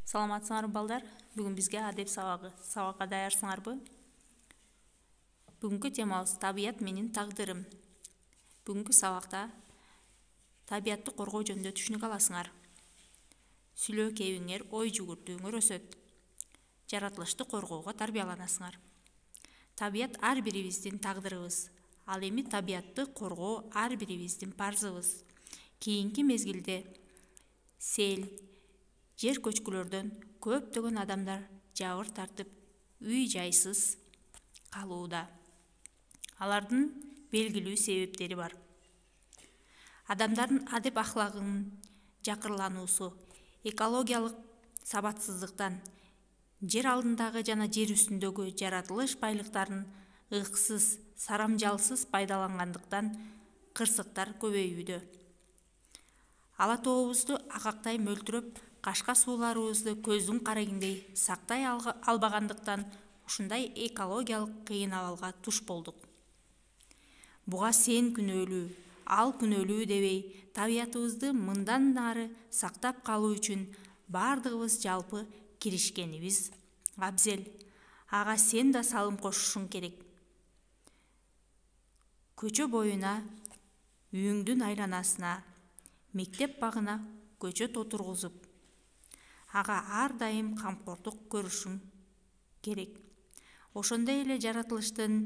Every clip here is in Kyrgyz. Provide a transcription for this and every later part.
Саламатсыңарбы балдар? Бүгүн бизге адеп сабагы. Сабакка даярсыңарбы? Бүгүнкү темабыз табият менин тагдырым. Бүгүнкү сабакта табиятты коргоо жөнүндө түшүнүк аласыңар. Сүйлөө кебиңер, ой жүгүртүүңөр өсөт. Жаратылышты коргоого тарбияланасыңар. Табият ар бирибиздин тагдырыбыз. Ал эми табиятты коргоо ар бирибиздин парзыбыз. Кийинки мезгилде сел, жер көчкүлөрдөн көптөгөн адамдар жабыр тартып, үй жайсыз калууда. Алардын белгилүү себептери бар. Адамдардын адеп ахлагынын жакырлануусу, экологиялык сабатсыздыктан, жер алдындагы жана жер үстүндөгү жаратылыш байлыктарын ыксыз, сарамжалсыз пайдалангандыктан кырсыктар көбөйүүдө. Ала тообузду акактай мөлтүрөп, кашка сууларыбызды көздүн карагиндей сактай албагандыктан ушундай экологиялык кыйын абалга туш болдук. Буга сен күнөөлүү, ал күнөөлүү дебей, табиятыбызды мындан ары сактап калуу үчүн бардыгыбыз жалпы киришкенибиз абзел. Ага сен да салым кошушуң керек. Көчө боюна, үйүңдүн айланасына, мектеп багына көчөт отургузуп, ага ар дайым камкордук көрүшүң керек. Ошондой эле жаратылыштын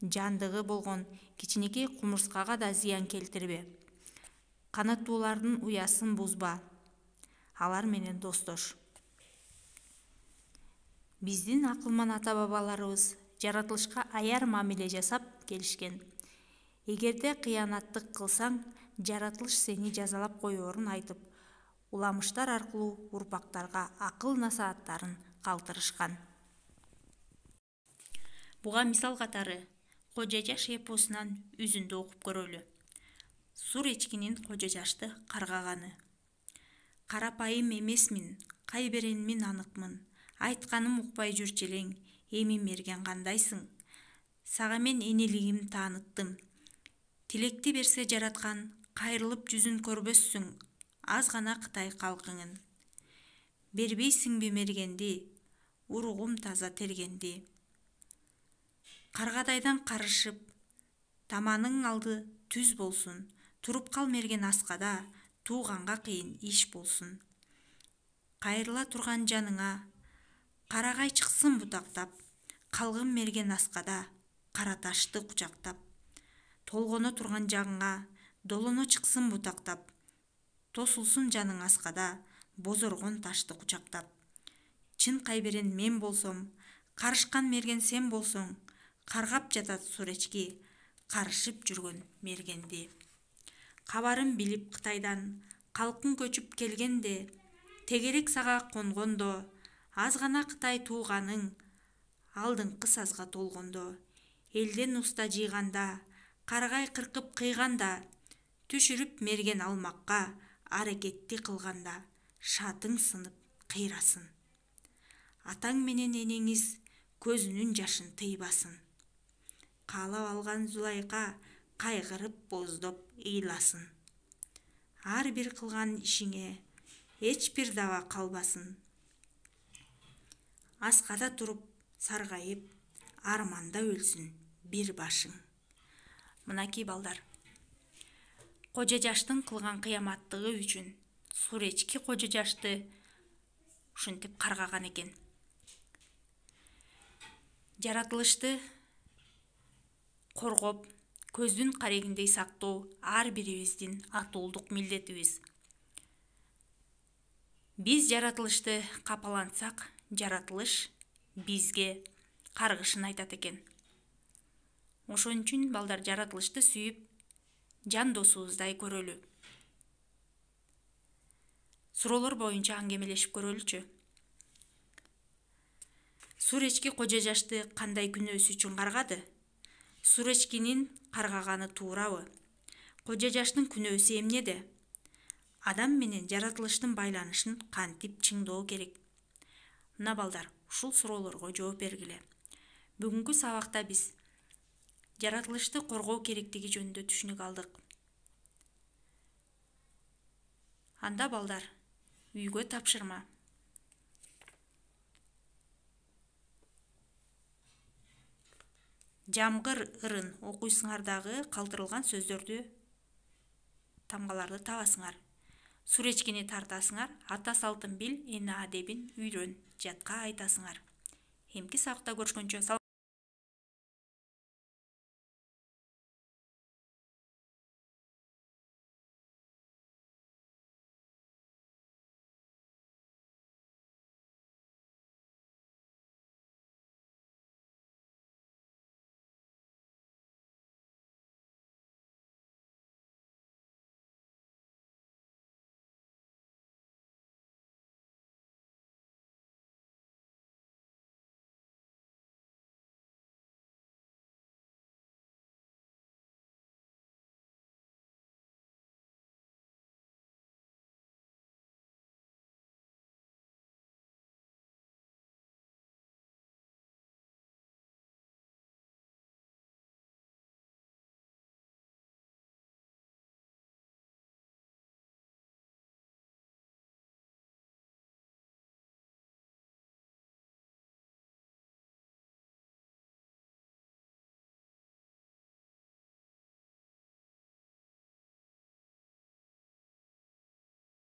жандыгы болгон кичинекей кумурскага да зыян келтирбе. Канаттуулардын уясын бузба. Алар менен достош. Биздин акылман ата-бабаларыбыз жаратылышка аяр мамиле жасап келишкен. Эгерде кыянаттык кылсаң, жаратылыш сени жазалап коерун айтып, уламыштар аркылуу урпактарга акыл насааттарын калтырышкан. Буга мисал катары Кожо жаш эпосунан үзүндү окуп көрөлү. Сур эчкинин кожо жашты каргаганы. Карапайым эмесмин, кайберенмин аныкмын. Айтканым укпай жүрчү элең, эми мерген кандайсың? Сага мен энелигим тааныттым. Тилекти берсе жараткан, кайрылып жүзүн көрбөссүң, аз гана Кытай калкыңын. Бербейсиңби мергенди, уругум таза тергенди. Каргадайдан карышып, таманың алды түз болсун. Туруп кал мерген аскада, тууганга кыйын иш болсун. Кайрыла турган жаныңа, карагай чыксын бутактап, калгын мерген аскада, кара ташты кучактап. Толгоно турган жагыңа, долоно чыксын бутактап, тосулсун жаның аскада, бозоргон ташты кучактап. Чын кайберен мен болсом, карышкан мерген сен болсоң, каргап жатат сур эчки, карышып жүргөн мергенди. Кабарын билип Кытайдан, калкың көчүп келгенде, тегерек сага конгондо, аз гана Кытай тууганың, алдыңкы сазга толгондо. Элден уста жыйганда, каргай кыркып кыйганда, түшүрүп мерген алмакка, аракетти кылганда, шатың сынып кыйрасын. Атаң менен энеңиз көзүнүн жашын тыйбасын. Каалап алган Зулайка кайгырып боздоп ыйласын. Ар бир кылган ишиңе эч бир даба калбасын. Аскада туруп, саргайып, арманда өлсүн бир башың. Мынакей балдар. Кожо жаштын кылган кыяматтыгы үчүн сур эчки кожо жашты ушинтип каргаган экен. Жаратылышты коргоп, көздүн карегиндей сактоо ар бирибиздин атуулдук милдетибиз. Биз жаратылышты капалансак, жаратылыш бизге каргышын айтат экен. Ошон үчүн балдар жаратылышты сүйүп, жан досубуздай көрөлү. Суроолор боюнча аңгемелешип көрөлүчү. Сур эчки кожо жашты кандай күнөөсү үчүн каргады? Сур эчкинин каргаганы туурабы? Кожо жаштын күнөөсү эмнеде? Адам менен жаратылыштын байланышын кантип чыңдоо керек? Мына балдар, ушул суроолорго жооп бергиле. Бүгүнкү сабакта биз жаратылышты коргоо керектиги жөнүндө түшүнүк алдык. Анда балдар, үйгө тапшырма. Жамгыр ырын окуйсуңар дагы калтырылган сөздөрдү тамгаларды табасыңар. Суречкени тартасыңар, ата салтын бил, эне адебин үйрөн, жатка айтасыңар. Эмки сабакта көрүшкөнчө